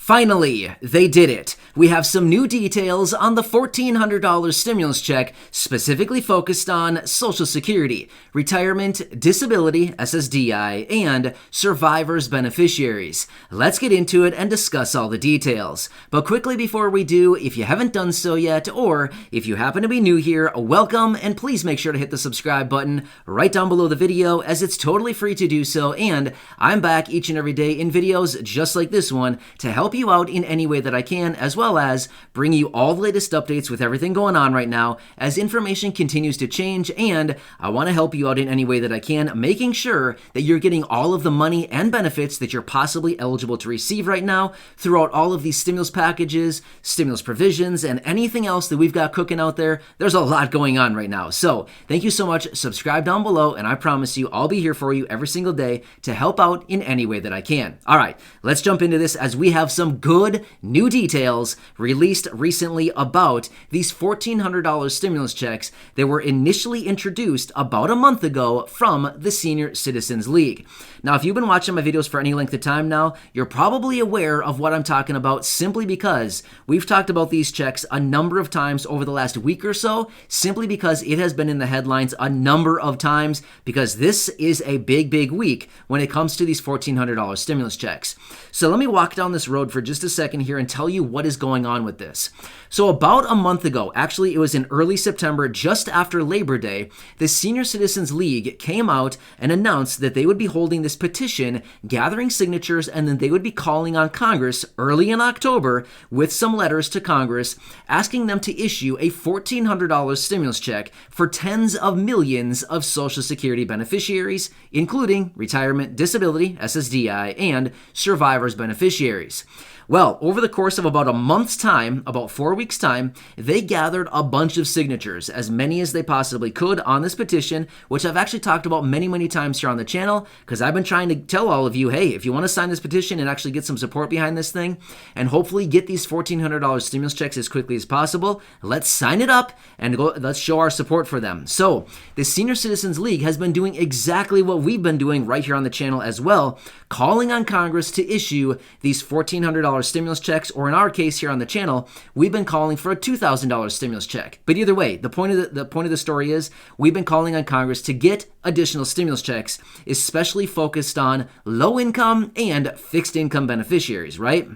Finally, they did it. We have some new details on the $1,400 stimulus check specifically focused on Social Security, retirement, disability, SSDI, and survivors' beneficiaries. Let's get into it and discuss all the details. But quickly before we do, if you haven't done so yet, or if you happen to be new here, welcome, and please make sure to hit the subscribe button right down below the video, as it's totally free to do so, and I'm back each and every day in videos just like this one to help you out in any way that I can, as well as bring you all the latest updates with everything going on right now as information continues to change, and I want to help you out in any way that I can, making sure that you're getting all of the money and benefits that you're possibly eligible to receive right now throughout all of these stimulus packages, stimulus provisions, and anything else that we've got cooking out there. There's a lot going on right now. So thank you so much. Subscribe down below, and I promise you I'll be here for you every single day to help out in any way that I can. All right, let's jump into this as we have some good new details released recently about these $1,400 stimulus checks that were initially introduced about a month ago from the Senior Citizens League. Now, if you've been watching my videos for any length of time now, you're probably aware of what I'm talking about, simply because we've talked about these checks a number of times over the last week or so, simply because it has been in the headlines a number of times, because this is a big week when it comes to these $1,400 stimulus checks. So let me walk down this road for just a second here and tell you what is going on with this. So about a month ago, actually it was in early September, just after Labor Day, the Senior Citizens League came out and announced that they would be holding this petition, gathering signatures, and then they would be calling on Congress early in October with some letters to Congress asking them to issue a $1,400 stimulus check for tens of millions of Social Security beneficiaries, including retirement, disability, SSDI, and survivors' beneficiaries. Well, over the course of about a month's time, about 4 weeks' time, they gathered a bunch of signatures, as many as they possibly could, on this petition, which I've actually talked about many times here on the channel, because I've been trying to tell all of you, hey, if you want to sign this petition and actually get some support behind this thing, and hopefully get these $1,400 stimulus checks as quickly as possible, let's sign it up and let's show our support for them. So, the Senior Citizens League has been doing exactly what we've been doing right here on the channel as well, calling on Congress to issue these $1,400 stimulus checks, or in our case here on the channel, we've been calling for a $2,000 stimulus check. But either way, the point of the story is we've been calling on Congress to get additional stimulus checks, especially focused on low income and fixed income beneficiaries, right?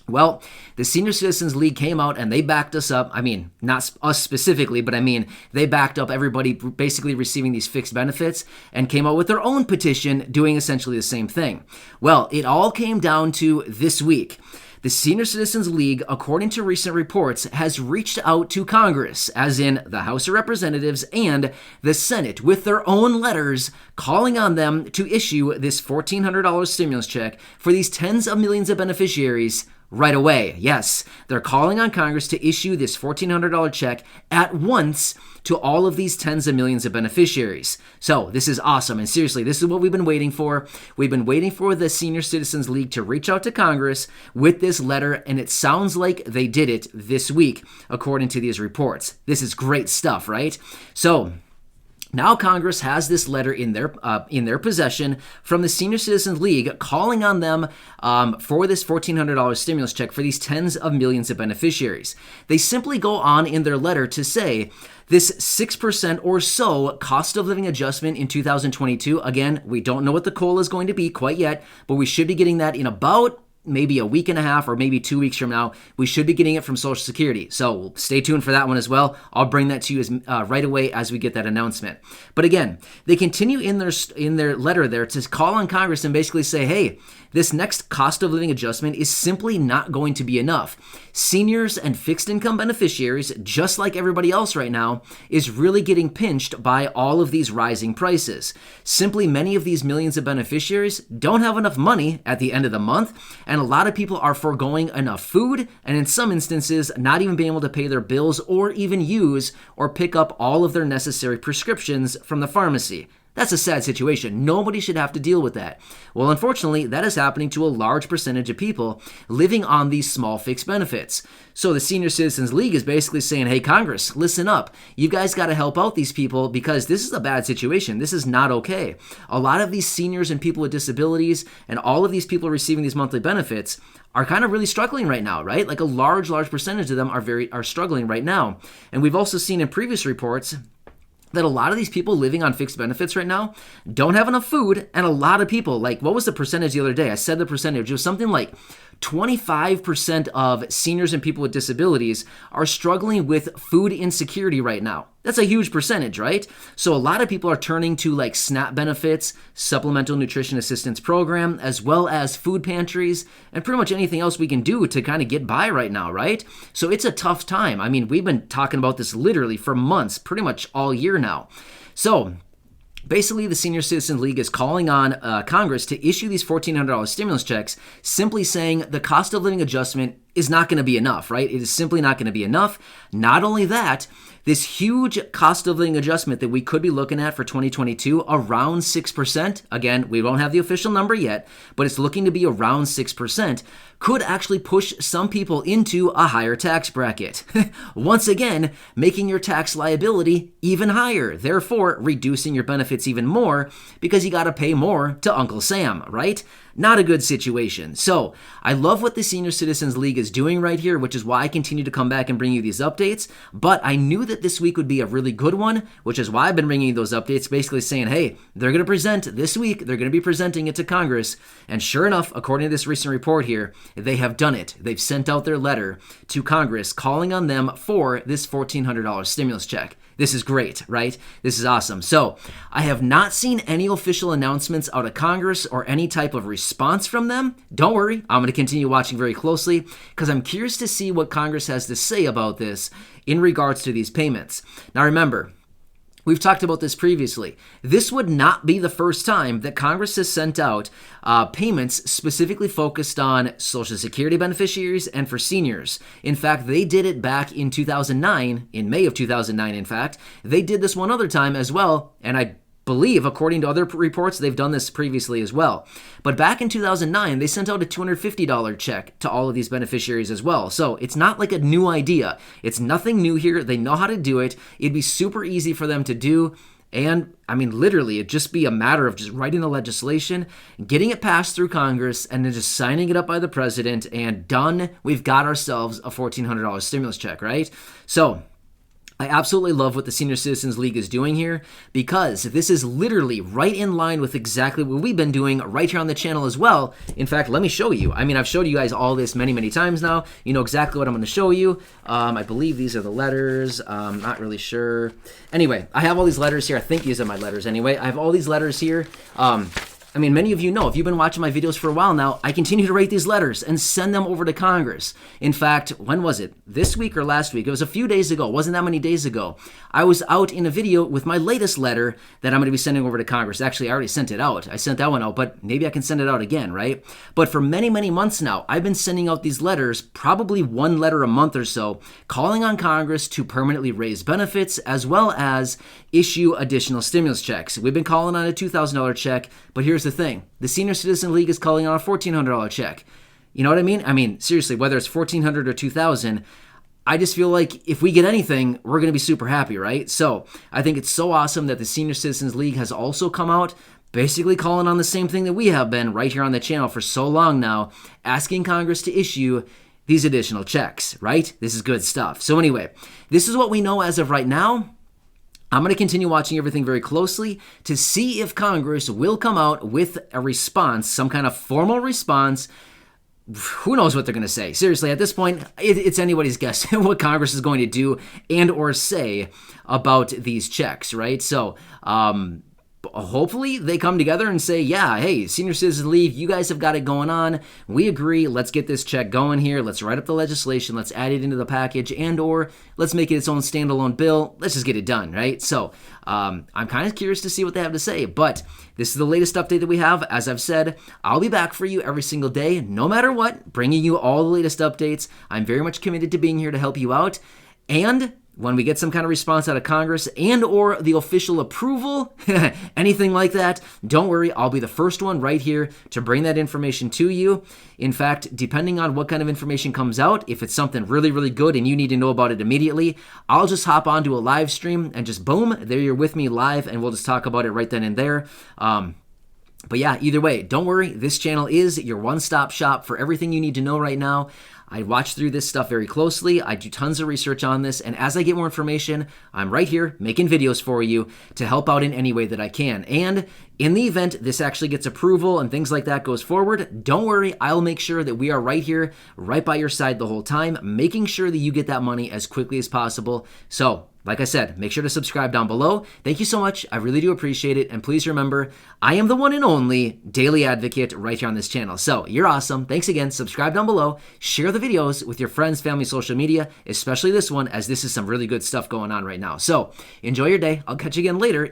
Well, the Senior Citizens League came out and they backed us up. I mean, not us specifically, but I mean, they backed up everybody basically receiving these fixed benefits and came out with their own petition doing essentially the same thing. Well, it all came down to this week. The Senior Citizens League, according to recent reports, has reached out to Congress, as in the House of Representatives and the Senate, with their own letters calling on them to issue this $1,400 stimulus check for these tens of millions of beneficiaries right away. Yes, they're calling on Congress to issue this $1,400 check at once to all of these tens of millions of beneficiaries. So this is awesome, and seriously, this is what we've been waiting for. We've been waiting for the Senior Citizens League to reach out to Congress with this letter, and it sounds like they did it this week, according to these reports. This is great stuff, right? So now Congress has this letter in their possession from the Senior Citizens League calling on them for this $1,400 stimulus check for these tens of millions of beneficiaries. They simply go on in their letter to say this 6% or so cost of living adjustment in 2022. Again, we don't know what the COLA is going to be quite yet, but we should be getting that in about maybe a week and a half or maybe 2 weeks from now. We should be getting it from Social Security. So stay tuned for that one as well. I'll bring that to you right away as we get that announcement. But again, they continue in their letter there to call on Congress and basically say, hey, this next cost of living adjustment is simply not going to be enough. Seniors and fixed income beneficiaries, just like everybody else right now, is really getting pinched by all of these rising prices. Simply, many of these millions of beneficiaries don't have enough money at the end of the month, and a lot of people are foregoing enough food, and in some instances, not even being able to pay their bills or even use or pick up all of their necessary prescriptions from the pharmacy. That's a sad situation. Nobody should have to deal with that. Well, unfortunately, that is happening to a large percentage of people living on these small fixed benefits. So the Senior Citizens League is basically saying, hey, Congress, listen up. You guys got to help out these people because this is a bad situation. This is not okay. A lot of these seniors and people with disabilities and all of these people receiving these monthly benefits are kind of really struggling right now, right? Like a large percentage of them are struggling right now. And we've also seen in previous reports that a lot of these people living on fixed benefits right now don't have enough food, and a lot of people, like, what was the percentage the other day? I said the percentage. It was something like 25% of seniors and people with disabilities are struggling with food insecurity right now. That's a huge percentage, right? So a lot of people are turning to like SNAP benefits, Supplemental Nutrition Assistance Program, as well as food pantries, and pretty much anything else we can do to kind of get by right now, right? So it's a tough time. I mean, we've been talking about this literally for months, pretty much all year now. So basically, the Senior Citizens League is calling on Congress to issue these $1,400 stimulus checks, simply saying the cost of living adjustment is not going to be enough, right? It is simply not going to be enough. Not only that, this huge cost of living adjustment that we could be looking at for 2022, around 6%, again, we won't have the official number yet, but it's looking to be around 6%, could actually push some people into a higher tax bracket. Once again, making your tax liability even higher, therefore reducing your benefits even more because you got to pay more to Uncle Sam, right? Not a good situation. So I love what the Senior Citizens League is doing right here, which is why I continue to come back and bring you these updates. But I knew that this week would be a really good one, which is why I've been bringing you those updates, basically saying, hey, they're going to present this week, they're going to be presenting it to Congress. And sure enough, according to this recent report here, they have done it. They've sent out their letter to Congress calling on them for this $1,400 stimulus check. This is great, right? This is awesome. So I have not seen any official announcements out of Congress or any type of response from them. Don't worry, I'm going to continue watching very closely because I'm curious to see what Congress has to say about this in regards to these payments. Now remember, we've talked about this previously. This would not be the first time that Congress has sent out payments specifically focused on Social Security beneficiaries and for seniors. In fact, they did it back in 2009, in May of 2009, in fact. They did this one other time as well, and I believe, according to other reports, they've done this previously as well. But back in 2009, they sent out a $250 check to all of these beneficiaries as well. So it's not like a new idea. It's nothing new here. They know how to do it. It'd be super easy for them to do. And I mean, literally, it'd just be a matter of just writing the legislation, getting it passed through Congress, and then just signing it up by the president, and done. We've got ourselves a $1,400 stimulus check, right? So I absolutely love what the Senior Citizens League is doing here because this is literally right in line with exactly what we've been doing right here on the channel as well. In fact, let me show you. I mean, I've showed you guys all this many, many times now. You know exactly what I'm going to show you. I believe these are the letters. Not really sure. Anyway, I have all these letters here. I think these are my letters anyway. I have all these letters here. I mean, many of you know, if you've been watching my videos for a while now, I continue to write these letters and send them over to Congress. In fact, when was it? This week or last week? It was a few days ago. It wasn't that many days ago. I was out in a video with my latest letter that I'm going to be sending over to Congress. Actually, I already sent it out. I sent that one out, but maybe I can send it out again, right? But for many, many months now, I've been sending out these letters, probably one letter a month or so, calling on Congress to permanently raise benefits as well as issue additional stimulus checks. We've been calling on a $2,000 check, but here's the thing. The Senior Citizen League is calling on a $1,400 check. You know what I mean? I mean, seriously, whether it's $1,400 or $2,000, I just feel like if we get anything, we're going to be super happy, right? So I think it's so awesome that the Senior Citizens League has also come out basically calling on the same thing that we have been right here on the channel for so long now, asking Congress to issue these additional checks, right? This is good stuff. So anyway, this is what we know as of right now. I'm going to continue watching everything very closely to see if Congress will come out with a response, some kind of formal response. Who knows what they're going to say? Seriously, at this point, it's anybody's guess what Congress is going to do and or say about these checks, right? So, hopefully they come together and say, yeah, hey, Senior Citizen League, you guys have got it going on. We agree. Let's get this check going here. Let's write up the legislation. Let's add it into the package and or let's make it its own standalone bill. Let's just get it done, right? So I'm kind of curious to see what they have to say, but this is the latest update that we have. As I've said, I'll be back for you every single day, no matter what, bringing you all the latest updates. I'm very much committed to being here to help you out. And when we get some kind of response out of Congress and or the official approval, anything like that, don't worry, I'll be the first one right here to bring that information to you. In fact, depending on what kind of information comes out, if it's something really, really good and you need to know about it immediately, I'll just hop onto a live stream and just boom, there you're with me live, and we'll just talk about it right then and there. But yeah, either way, don't worry. This channel is your one-stop shop for everything you need to know right now. I watch through this stuff very closely. I do tons of research on this. And as I get more information, I'm right here making videos for you to help out in any way that I can. And in the event this actually gets approval and things like that goes forward, don't worry. I'll make sure that we are right here, right by your side the whole time, making sure that you get that money as quickly as possible. So, like I said, make sure to subscribe down below. Thank you so much. I really do appreciate it. And please remember, I am the one and only daily advocate right here on this channel. So you're awesome. Thanks again. Subscribe down below. Share the videos with your friends, family, social media, especially this one, as this is some really good stuff going on right now. So enjoy your day. I'll catch you again later.